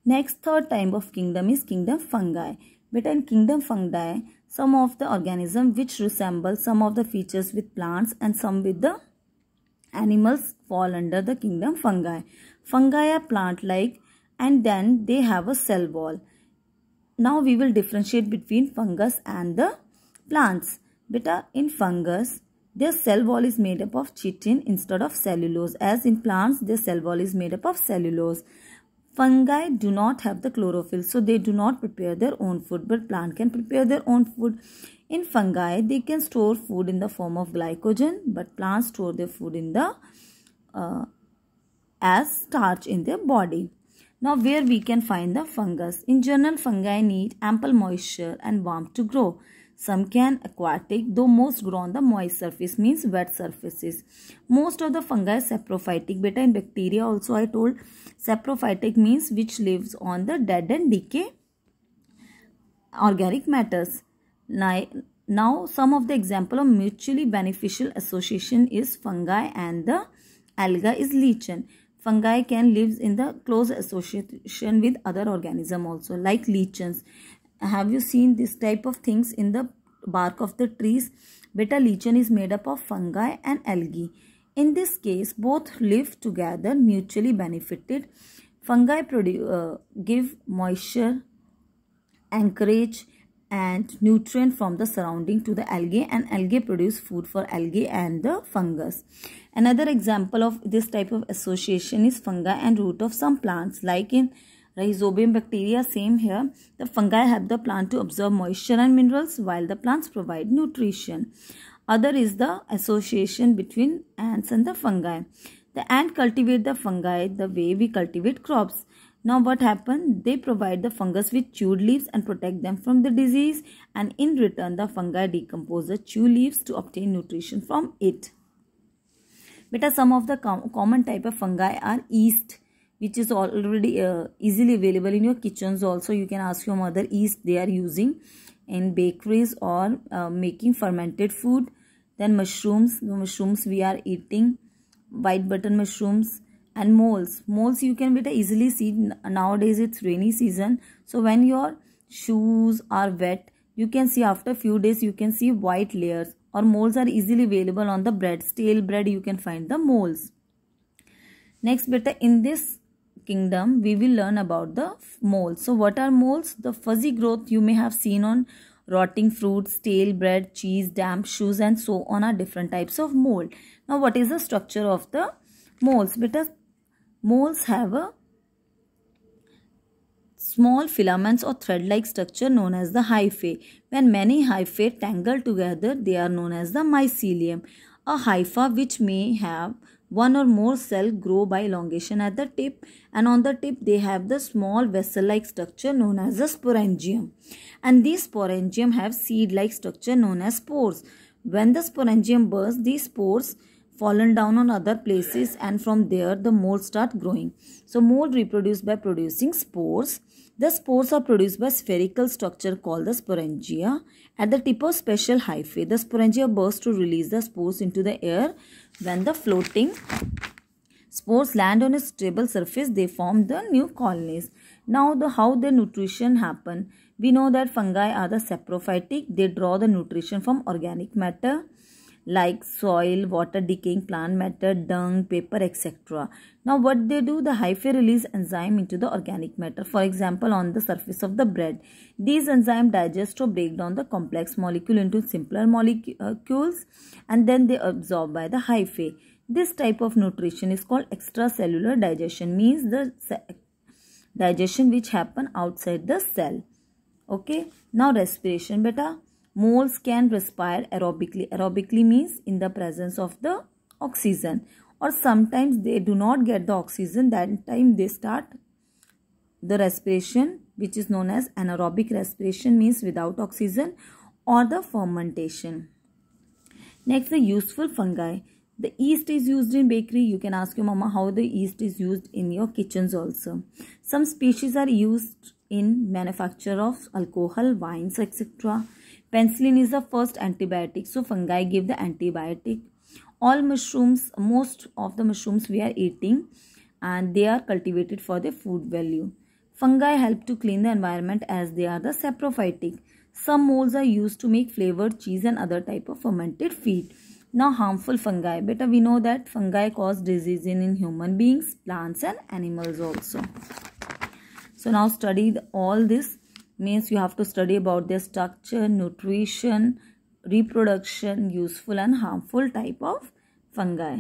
Next, third type of kingdom is kingdom fungi. But in kingdom fungi, some of the organisms which resemble some of the features with plants and some with the animals fall under the kingdom fungi. Fungi are plant-like and then they have a cell wall. Now we will differentiate between fungus and the plants. Beta, in fungus, their cell wall is made up of chitin instead of cellulose. As in plants, their cell wall is made up of cellulose. Fungi do not have the chlorophyll, so they do not prepare their own food, but plant can prepare their own food. In fungi, they can store food in the form of glycogen, but plants store their food in the as starch in their body. Now, where we can find the fungus? In general, fungi need ample moisture and warmth to grow. Some can aquatic, though most grow on the moist surface, means wet surfaces. Most of the fungi are saprophytic. Beta, in bacteria also I told saprophytic means which lives on the dead and decay organic matters. Now some of the example of mutually beneficial association is fungi and the alga is lichen. Fungi can live in the close association with other organisms also, like lichens. Have you seen this type of things in the bark of the trees? Beta, lichen is made up of fungi and algae. In this case, both live together, mutually benefited. Fungi give moisture, anchorage and nutrient from the surrounding to the algae, and algae produce food for algae and the fungus. Another example of this type of association is fungi and root of some plants, like in Rhizobium bacteria. Same here, the fungi help the plant to absorb moisture and minerals while the plants provide nutrition. Other is the association between ants and the fungi. The ant cultivate the fungi the way we cultivate crops. Now what happened? They provide the fungus with chewed leaves and protect them from the disease, and in return the fungi decompose the chewed leaves to obtain nutrition from it. But some of the common type of fungi are yeast, which is already easily available in your kitchens also. You can ask your mother yeast they are using in bakeries or making fermented food. Then mushrooms, the mushrooms we are eating, white button mushrooms, and moles. Moles you can easily see nowadays. It's rainy season, so when your shoes are wet, you can see after a few days you can see white layers, or moles are easily available on the bread. Stale bread you can find the moles. Next, in this kingdom we will learn about the moles. So what are moles? The fuzzy growth you may have seen on rotting fruits, stale bread, cheese, damp shoes and so on are different types of mold. Now what is the structure of the moles? Moles have a small filaments or thread-like structure known as the hyphae. When many hyphae tangle together, they are known as the mycelium. A hypha which may have one or more cells grow by elongation at the tip, and on the tip they have the small vessel-like structure known as the sporangium. And these sporangium have seed-like structure known as spores. When the sporangium bursts, these spores fallen down on other places, and from there the mold start growing. So mold reproduce by producing spores. The spores are produced by spherical structure called the sporangia. At the tip of special hyphae, the sporangia burst to release the spores into the air. When the floating spores land on a stable surface, they form the new colonies. Now how the nutrition happen? We know that fungi are the saprophytic. They draw the nutrition from organic matter like soil, water, decaying plant matter, dung, paper, etc. Now what they do? The hyphae release enzyme into the organic matter. For example, on the surface of the bread, these enzymes digest or break down the complex molecule into simpler molecules, and then they absorb by the hyphae. This type of nutrition is called extracellular digestion, means the digestion which happen outside the cell. Okay, now respiration. Moles can respire aerobically. Aerobically means in the presence of the oxygen, or sometimes they do not get the oxygen. That time they start the respiration, which is known as anaerobic respiration, means without oxygen, or the fermentation. Next, the useful fungi. The yeast is used in bakery. You can ask your mama how the yeast is used in your kitchens also. Some species are used in manufacture of alcohol, wines, etc. Penicillin is the first antibiotic, so fungi give the antibiotic. All mushrooms, most of the mushrooms we are eating, and they are cultivated for their food value. Fungi help to clean the environment as they are the saprophytic. Some molds are used to make flavored cheese and other type of fermented feed. Now harmful fungi. Beta, we know that fungi cause disease in human beings, plants and animals also. So now study all this. Means you have to study about their structure, nutrition, reproduction, useful and harmful type of fungi.